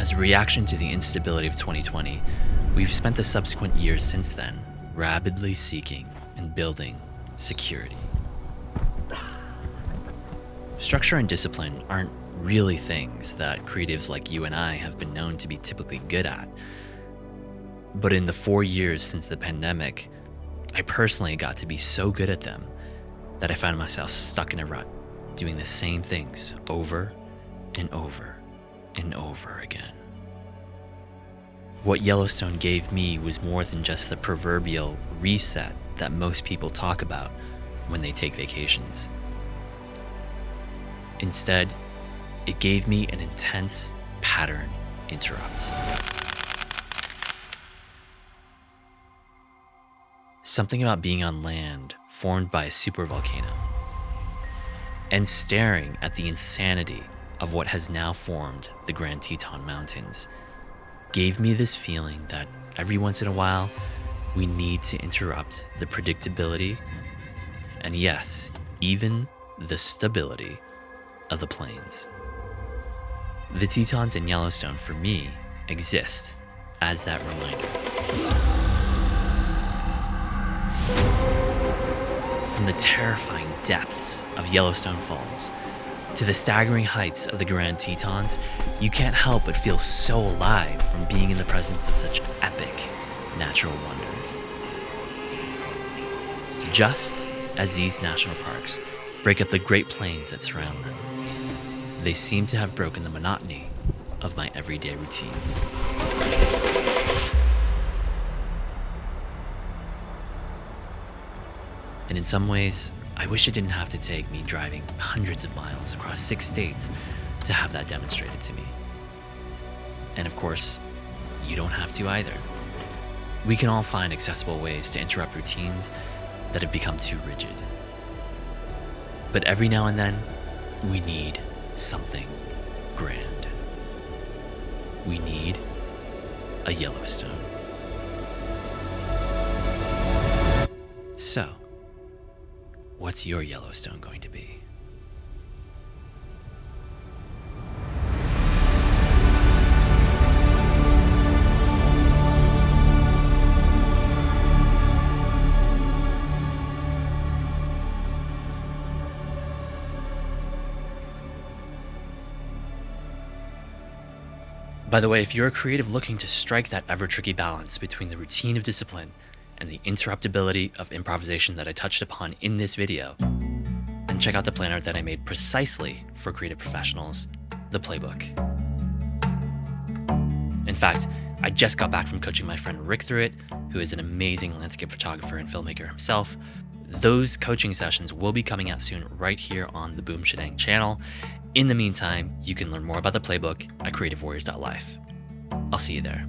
As a reaction to the instability of 2020, we've spent the subsequent years since then rapidly seeking and building security. Structure and discipline aren't really things that creatives like you and I have been known to be typically good at. But in the 4 years since the pandemic, I personally got to be so good at them that I found myself stuck in a rut, doing the same things over and over and over again. What Yellowstone gave me was more than just the proverbial reset that most people talk about when they take vacations. Instead, it gave me an intense pattern interrupt. Something about being on land formed by a supervolcano and staring at the insanity of what has now formed the Grand Teton Mountains gave me this feeling that every once in a while, we need to interrupt the predictability and yes, even the stability of the plains. The Tetons in Yellowstone, for me, exist as that reminder. From the terrifying depths of Yellowstone Falls to the staggering heights of the Grand Tetons, you can't help but feel so alive from being in the presence of such epic natural wonders. Just as these national parks break up the Great Plains that surround them, they seem to have broken the monotony of my everyday routines. And in some ways, I wish it didn't have to take me driving hundreds of miles across 6 states to have that demonstrated to me. And of course, you don't have to either. We can all find accessible ways to interrupt routines that have become too rigid. But every now and then, we need something grand. We need a Yellowstone. So, what's your Yellowstone going to be? By the way, if you're a creative looking to strike that ever-tricky balance between the routine of discipline and the interruptibility of improvisation that I touched upon in this video, then check out the planner that I made precisely for creative professionals, the Playbook. In fact, I just got back from coaching my friend Rick through it, who is an amazing landscape photographer and filmmaker himself. Those coaching sessions will be coming out soon right here on the Boom Shadang channel. In the meantime, you can learn more about the Playbook at creativewarriors.life. I'll see you there.